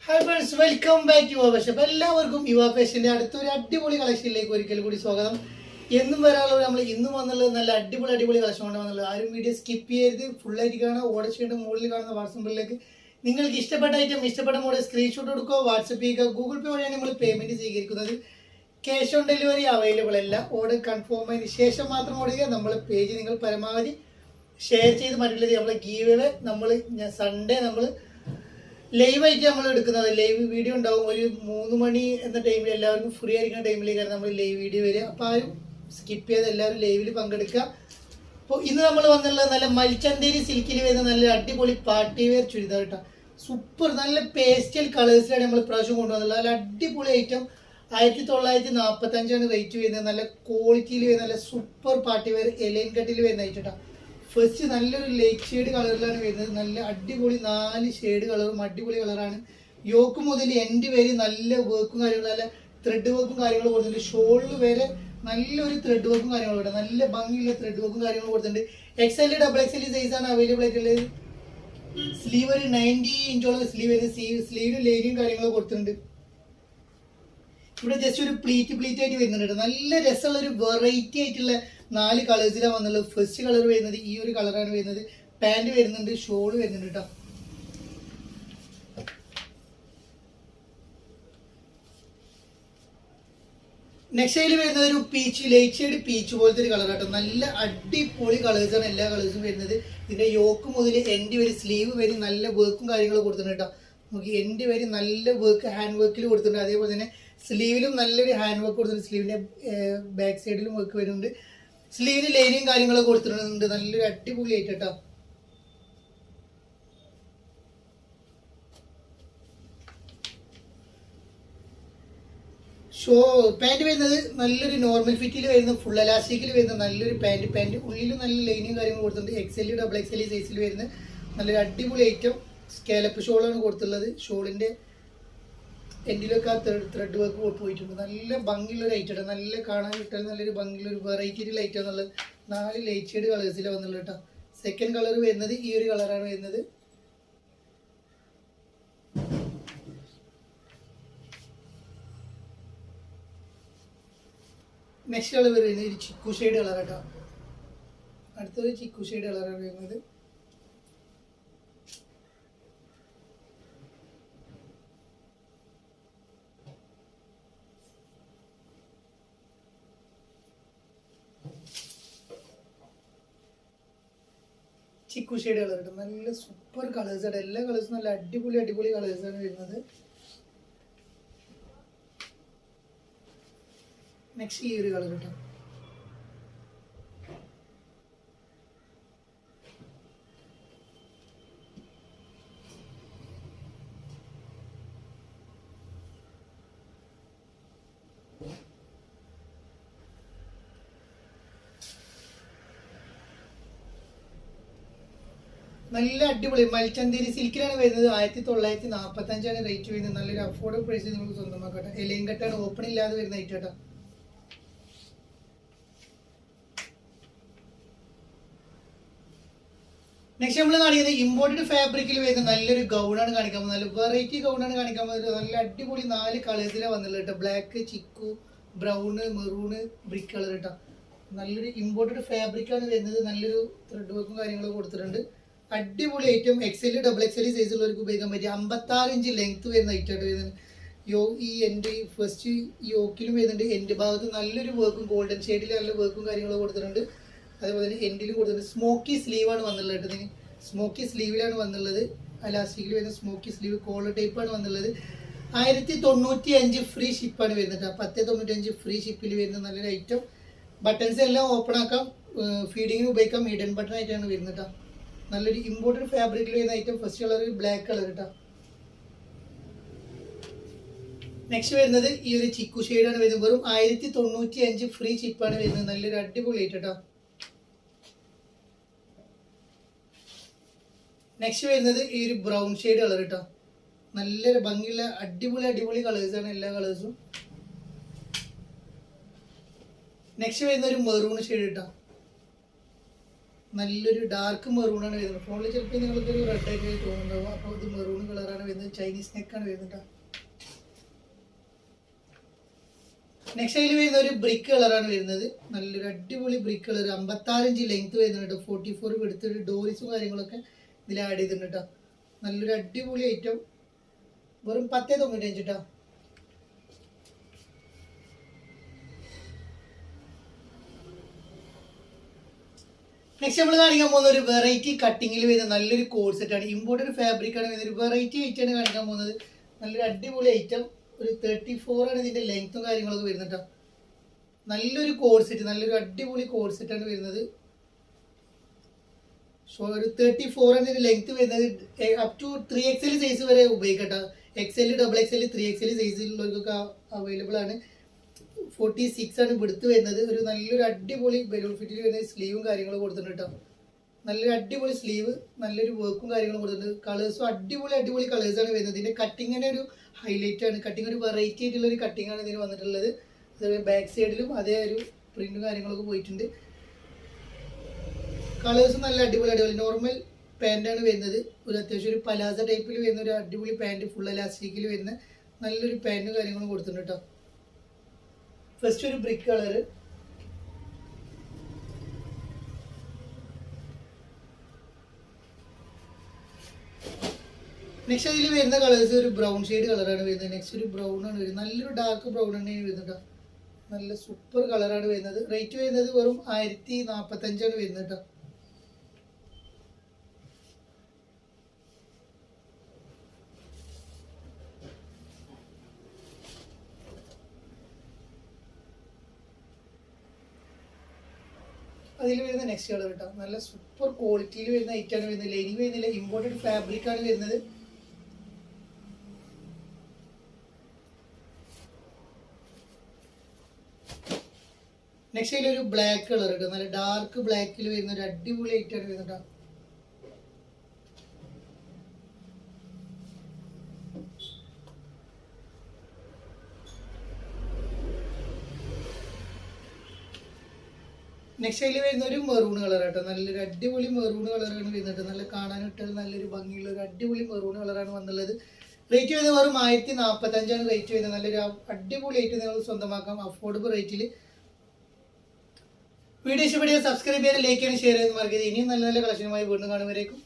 Hi friends, welcome back യുവ fashion. അപ്പോൾ എല്ലാവർക്കും യുവ ഫാഷൻ്റെ അടുത്തൊരു അടിപൊളി കളക്ഷനിലേക്ക് ഒരിക്കൽ കൂടി സ്വാഗതം. എന്നും വരാനുള്ളത് നമ്മൾ ഇന്നും വന്നുള്ളത് നല്ല അടിപൊളി കളക്ഷൻ കൊണ്ട് വന്നുള്ളത്. ആരും വീഡിയോ സ്കിപ്പ് ചെയ്യരുത്, ഫുള്ളായിട്ട് കാണുക. ഓർഡർ ചെയ്യേണ്ട മുകളിൽ കാണുന്ന വാട്സപ്പ് നമ്പറിലേക്ക് നിങ്ങൾക്ക് ഇഷ്ടപ്പെട്ട ഐറ്റം ഇഷ്ടപ്പെട്ട മോഡൽ സ്ക്രീൻഷോട്ട് എടുക്കുക, വാട്സപ്പ് ചെയ്യുക. ഗൂഗിൾ പേ വഴിയാണ് നമ്മൾ പേയ്മെൻറ്റ് സ്വീകരിക്കുന്നത്. ക്യാഷ് ഓൺ ഡെലിവറി അവൈലബിൾ അല്ല. ഓർഡർ കൺഫേം ആയതിനു ശേഷം മാത്രം ഓർഡർ ചെയ്യുക. നമ്മൾ പേജ് നിങ്ങൾ പരമാവധി ഷെയർ ചെയ്ത് മറ്റുള്ളത് നമ്മൾ ഗീവ് നമ്മൾ സൺഡേ നമ്മൾ ലൈവായിട്ട് നമ്മൾ എടുക്കുന്നത്. ലൈവ് വീഡിയോ ഉണ്ടാവും ഒരു 3 മണി എന്ന ടൈമിൽ, എല്ലാവർക്കും ഫ്രീ ആയിരിക്കുന്ന ടൈമിലേക്കാണ് നമ്മൾ ലൈവ് വീഡിയോ വരിക. അപ്പോൾ ആരും സ്കിപ്പ് ചെയ്ത് എല്ലാവരും ലൈവിൽ പങ്കെടുക്കുക. അപ്പോൾ ഇന്ന് നമ്മൾ വന്നുള്ളത് നല്ല മൽച്ചന്തേരി സിൽക്കിൽ വരുന്ന നല്ല അടിപൊളി പാർട്ടി വെയർ ചുരിദാർ കേട്ടോ. സൂപ്പർ നല്ല പേസ്റ്റൽ കളേഴ്സിലാണ് നമ്മൾ ഇപ്രാവശ്യം കൊണ്ടുവന്നുള്ളത്. നല്ല അടിപൊളി ഐറ്റം. 1945 റേറ്റ് വരുന്നത്. നല്ല ക്വാളിറ്റിയിൽ വരുന്ന നല്ല സൂപ്പർ പാർട്ടി വെയർ എലൈൻ കട്ടിൽ വരുന്ന ഐറ്റം കേട്ടോ. ഫസ്റ്റ് നല്ലൊരു ലൈറ്റ് ഷെയ്ഡ് കളറിലാണ് വരുന്നത്. നല്ല അടിപൊളി 4 ഷെയ്ഡ് കളറും അടിപൊളി കളറാണ്. യോക്ക് മുതൽ എൻഡ് വരെ നല്ല വർക്കും കാര്യങ്ങളും, നല്ല ത്രെഡ് വർക്കും കാര്യങ്ങളും കൊടുത്തിട്ടുണ്ട്. ഷോളിൽ വരെ നല്ലൊരു ത്രെഡ് വർക്കും കാര്യങ്ങളും ഇവിടെ നല്ല ഭംഗിയുള്ള ത്രെഡ് വർക്കും കാര്യങ്ങളും കൊടുത്തിട്ടുണ്ട്. XL XXL സൈസാണ് അവൈലബിൾ ആയിട്ടുള്ളത്. സ്ലീവ് ഒരു 90 ഇഞ്ചോളം സ്ലീവ് വരുന്നത്. സ്ലീവിന് ലൈനിയും കാര്യങ്ങളും കൊടുത്തിട്ടുണ്ട്. ഇവിടെ ജസ്റ്റ് ഒരു പ്ലീറ്റ് ആയിട്ട് വരുന്നുണ്ട്. നല്ല രസമുള്ള ഒരു വെറൈറ്റി ആയിട്ടുള്ള 4 കളേഴ്സിലാണ് വന്നുള്ളത്. ഫസ്റ്റ് കളർ വരുന്നത് ഈ ഒരു കളറാണ് വരുന്നത്. പാന്റ് വരുന്നുണ്ട്, ഷോള് വരുന്നുണ്ട് കേട്ടോ. നെക്സ്റ്റ് സൈഡിൽ വരുന്നത് ഒരു പീച്ച്, ലൈറ്റ് ഷെയ്ഡ് പീച്ച് പോലത്തെ ഒരു കളർ കേട്ടോ. നല്ല അടിപൊളി കളേഴ്സാണ് എല്ലാ കളേഴ്സും വരുന്നത്. ഇതിന്റെ യോക്ക് മുതൽ എൻഡ് വരെ സ്ലീവ് വരെ നല്ല വർക്കും കാര്യങ്ങളും കൊടുത്തിട്ടുണ്ട് കേട്ടോ. നമുക്ക് എൻഡ് വരെ നല്ല വർക്ക് ഹാൻഡ് വർക്കിൽ കൊടുത്തിട്ടുണ്ട്. അതേപോലെ തന്നെ സ്ലീവിലും നല്ലൊരു ഹാൻഡ് വർക്ക് കൊടുത്തിട്ടുണ്ട്. സ്ലീവിന്റെ ബാക്ക് സൈഡിലും വർക്ക് വരുന്നുണ്ട്. സ്ലീവിന് ലൈനിയും കാര്യങ്ങളൊക്കെ കൊടുത്തിട്ടുണ്ട്. നല്ലൊരു അടിപൊളി ആയിട്ട് കേട്ടോ. പാന്റ് വരുന്നത് നല്ലൊരു നോർമൽ ഫിറ്റിൽ വരുന്ന ഫുൾ എലാസ്റ്റിക്കിൽ വരുന്ന നല്ലൊരു പാന്റ് ഉള്ളിൽ നല്ല ലൈനിയും കാര്യങ്ങളും കൊടുത്തിട്ടുണ്ട്. XL XXL സൈസിൽ വരുന്ന നല്ലൊരു അടിപൊളി ഐറ്റം. സ്കാലപ്പ് ഷോളാണ് കൊടുത്തുള്ളത്. ഷോളിന്റെ എൻഡിലൊക്കെ ആ ത്രെഡ് വർക്ക് പോയിട്ടുണ്ട്. നല്ല ഭംഗിയുള്ള ഒരു ഐറ്റം, നല്ല കാണാൻ കിട്ടാൻ നല്ലൊരു ഭംഗിയുള്ള ഒരു വെറൈറ്റി ലൈറ്റ് എന്നുള്ളത്. 4 ലൈറ്റ് ഷെയ്ഡ് കളേഴ്സിലാണ് വന്നുള്ളത് കേട്ടോ. സെക്കൻഡ് കളർ വരുന്നത് ഈ ഒരു കളറാണ് വരുന്നത്. നെക്സ്റ്റ് കളർ വരുന്നത് ഒരു ചിക്കു ഷെയ്ഡ് കളർ കേട്ടോ. അടുത്തൊരു ചിക്കു ഷെയ്ഡ് കളറാണ് വരുന്നത്. ചിക്കു ഷെയ്ഡ് കളർ കേട്ടോ. നല്ല സൂപ്പർ കളേഴ്സാണ്. എല്ലാ കളേഴ്സും നല്ല അടിപൊളി കളേഴ്സാണ് വരുന്നത്. നെക്സ്റ്റ് ഈ ഒരു കളർ കേട്ടോ. നല്ല അടിപൊളി മൽച്ചന്തേരി സിൽക്കിലാണ് വരുന്നത്. 1945 റേറ്റ് വരുന്നത്. നല്ലൊരു അഫോർഡബിൾ പ്രൈസിൽ നമുക്ക് സ്വന്തമാക്കട്ടെ. എലൈൻ കട്ടാണ്, ഓപ്പൺ ഇല്ലാതെ വരുന്ന ഐറ്റം കേട്ടോ. നെക്സ്റ്റ് നമ്മൾ കാണിക്കുന്നത് ഇമ്പോർട്ടഡ് ഫാബ്രിക്കിൽ വരുന്ന നല്ലൊരു ഗൗണാണ് കാണിക്കാൻ പോകുന്നത്. നല്ല വെറൈറ്റി ഗൗണാണ് കാണിക്കാൻ പോകുന്നത്. നല്ല അടിപൊളി 4 കളേഴ്സിലാണ് വന്നുള്ളത് കേട്ടോ. Black, chikoo, brown, maroon, brick colour കേട്ടോ. നല്ലൊരു ഇമ്പോർട്ടഡ് ഫാബ്രിക്കാണ് വരുന്നത്. നല്ലൊരു ത്രെഡ് വർക്കും കാര്യങ്ങളൊക്കെ കൊടുത്തിട്ടുണ്ട്. അടിപൊളി ഐറ്റം. XL XXL സൈസുള്ളവർക്ക് ഉപയോഗിക്കാൻ പറ്റിയ 56 ഇഞ്ച് ലെങ്ത് വരുന്ന ഐറ്റമായിട്ട് വരുന്നത്. ഈ എൻ്റെ ഫസ്റ്റ് യോക്കിലും വരുന്നുണ്ട്. എൻ്റെ ഭാഗത്ത് നല്ലൊരു വർക്കും ഗോൾഡൻ ഷെയ്ഡിൽ നല്ല വർക്കും കാര്യങ്ങളൊക്കെ കൊടുത്തിട്ടുണ്ട്. അതേപോലെ തന്നെ എൻഡിലും കൊടുത്തിട്ടുണ്ട്. സ്മോക്കി സ്ലീവാണ് വന്നുള്ളത് കേട്ടോ. ഇതിന് സ്മോക്കി സ്ലീവിലാണ് വന്നുള്ളത്. അലാസ്റ്റിക്കിൽ വരുന്ന സ്മോക്കി സ്ലീവ് കോളർ ടൈപ്പാണ് വന്നുള്ളത്. 1095 ഫ്രീ ഷിപ്പാണ് വരുന്നത്. 1095 ഫ്രീ ഷിപ്പിൽ വരുന്ന നല്ലൊരു ഐറ്റം. ബട്ടൺസ് എല്ലാം ഓപ്പൺ ആക്കാം, ഫീഡിങ്ങിന് ഉപയോഗിക്കാം. ഹിഡൻ ബട്ടൺ ആയിട്ടാണ് വരുന്നത് കേട്ടോ. നല്ലൊരു ഇമ്പോർട്ടഡ് ഫാബ്രിക്കിൽ വരുന്ന item. First colour black colour കേട്ടോ. നെക്സ്റ്റ് വരുന്നത് ഈ ഒരു ചിക്കു ഷെയ്ഡാണ് വരുന്നത്. വെറും 1095 ഫ്രീ ഷിപ്പാണ് വരുന്നത്. നല്ലൊരു അടിപൊളി ഐറ്റം കേട്ടോ. നെക്സ്റ്റ് വരുന്നത് ഈ ഒരു ബ്രൗൺ ഷെയ്ഡ് കളർ കേട്ടോ. നല്ലൊരു ഭംഗിയുള്ള അടിപൊളി കളേഴ്സാണ് എല്ലാ കളേഴ്സും. നെക്സ്റ്റ് വരുന്ന ഒരു മെറൂൺ ഷെയ്ഡ് കേട്ടോ. നല്ലൊരു ഡാർക്ക് മെറൂണാണ് വരുന്നത്. ഫോണിൽ ചിലപ്പോൾ നിങ്ങൾക്കൊരു റെഡ് ആയിട്ട് തോന്നുന്നുണ്ടാവും. അപ്പോൾ ഇത് മെറൂൺ കളറാണ് വരുന്നത്. ചൈനീസ് നെക്കാണ് വരുന്നത്. നെക്സ്റ്റ് അതിൽ വരുന്ന ഒരു ബ്രിക്ക് കളറാണ് വരുന്നത്. നല്ലൊരു അടിപൊളി ബ്രിക്ക് കളർ. 56 ഇഞ്ച് ലെങ്ത് വരുന്നുണ്ട്. 44 എടുത്തിട്ട് ഡോറിസും കാര്യങ്ങളൊക്കെ ഇതിൽ ആഡ് ചെയ്തിട്ടുണ്ട് കേട്ടോ. നല്ലൊരു അടിപൊളി ഐറ്റം. വെറും 10.95 കേട്ടോ. നെക്സ്റ്റ് നമ്മൾ കാണിക്കാൻ പോകുന്ന ഒരു വെറൈറ്റി കട്ടിങ്ങിൽ വരുന്ന നല്ലൊരു കോഡ് സെറ്റ് ആണ്. ഇമ്പോർട്ടഡ് ഫാബ്രിക് ആണ് വരുന്നത്. ഒരു വെറൈറ്റി ഐറ്റം ആണ് കാണിക്കാൻ പോകുന്നത്. നല്ലൊരു അടിപൊളി ഐറ്റം. ഒരു 34 ആണ് ഇതിന്റെ ലെങ്ത്തും കാര്യങ്ങളൊക്കെ വരുന്നത്. നല്ലൊരു കോഡ് സെറ്റ്, നല്ലൊരു അടിപൊളി കോഡ് സെറ്റ് ആണ് വരുന്നത്. സോ ഒരു 34 ആണ് ഇതിന്റെ ലെങ്ത് വരുന്നത്. അപ് ടു 3XL സൈസ് വരെ ഉപയോഗിക്കട്ടോ. XL, XXL, 3XL സൈസിലുള്ളവർക്കൊക്കെ അവൈലബിൾ ആണ്. 46 ആണ് വിടുത്ത് വരുന്നത്. ഒരു നല്ലൊരു അടിപൊളി ബലൂൺ ഫിറ്റിൽ വരുന്ന സ്ലീവും കാര്യങ്ങളും കൊടുത്തിട്ടുണ്ട് കേട്ടോ. നല്ലൊരു അടിപൊളി സ്ലീവ്, നല്ലൊരു വർക്കും കാര്യങ്ങളും കൊടുത്തിട്ടുണ്ട്. കളേഴ്സും അടിപൊളി കളേഴ്സാണ് വരുന്നത്. ഇതിന്റെ കട്ടിങ്ങിന്റെ ഒരു ഹൈലൈറ്റ് ആണ്. കട്ടിങ് ഒരു വെറൈറ്റി ആയിട്ടുള്ള ഒരു കട്ടിംഗ് ആണ് ഇതിന് വന്നിട്ടുള്ളത്. ബാക്ക് സൈഡിലും അതേ ഒരു പ്രിന്റും കാര്യങ്ങളൊക്കെ പോയിട്ടുണ്ട്. കളേഴ്സും നല്ല അടിപൊളി നോർമൽ പാൻ്റാണ് വരുന്നത്. ഒരു അത്യാവശ്യം ഒരു പലാസ ടൈപ്പിൽ വരുന്ന ഒരു അടിപൊളി പാൻറ്, ഫുൾ എലാസ്റ്റിക്കിൽ വരുന്ന നല്ലൊരു പാൻറ്റും കാര്യങ്ങളും കൊടുത്തിട്ടുണ്ട് കേട്ടോ. ഫസ്റ്റ് ഒരു ബ്രിക്ക് കളർ, നെക്സ്റ്റ് അതിൽ വരുന്ന കളേഴ്സ് ഒരു ബ്രൗൺ ഷെയ്ഡ് കളറാണ് വരുന്നത്. നെക്സ്റ്റ് ഒരു ബ്രൗൺ ആണ് വരുന്നത്. നല്ലൊരു ഡാർക്ക് ബ്രൗൺ ആണ് വരുന്നത്. നല്ല സൂപ്പർ കളറാണ് വരുന്നത്. റേറ്റ് വരുന്നത് വെറും 1045 വരുന്നത് കേട്ടോ. അതിൽ വരുന്ന നെക്സ്റ്റ് കളർ കേട്ടോ. നല്ല സൂപ്പർ ക്വാളിറ്റിയിൽ വരുന്ന ഐറ്റാണ് വരുന്നത്. ലൈനിങ് വരുന്നില്ല, ഇമ്പോർട്ടഡ് ഫാബ്രിക് ആണ് വരുന്നത്. നെക്സ്റ്റ് അതിലൊരു ബ്ലാക്ക് കളർ കേട്ടോ. നല്ല ഡാർക്ക് ബ്ലാക്കിൽ വരുന്ന ഒരു അടിപൊളി ഐറ്റാണ് വരുന്നത് കേട്ടോ. നെക്സ്റ്റ് അതിൽ വരുന്ന ഒരു മെറൂൺ കളർ കേട്ടോ. നല്ലൊരു അടിപൊളി മെറൂൺ കളറാണ് വരുന്നത്. നല്ല കാണാനിട്ട് നല്ലൊരു ഭംഗിയുള്ള ഒരു അടിപൊളി മെറൂൺ കളറാണ് വന്നുള്ളത്. റേറ്റ് വരുന്നത് വെറും 1045 റേറ്റ് വരുന്നത്. നല്ലൊരു അടിപൊളി ആയിട്ട് നിങ്ങൾ സ്വന്തമാക്കാം അഫോർഡബിൾ റേറ്റിൽ. വീഡിയോ ഇഷ്ടപ്പെടുക സബ്സ്ക്രൈബ് ചെയ്യാൻ, ലൈക്ക് ചെയ്യാൻ, ഷെയർ ചെയ്യാൻ മറക്കരുത്. ഇനിയും നല്ല കളക്ഷനുമായി വീണ്ടും കാണുമ്പോഴേക്കും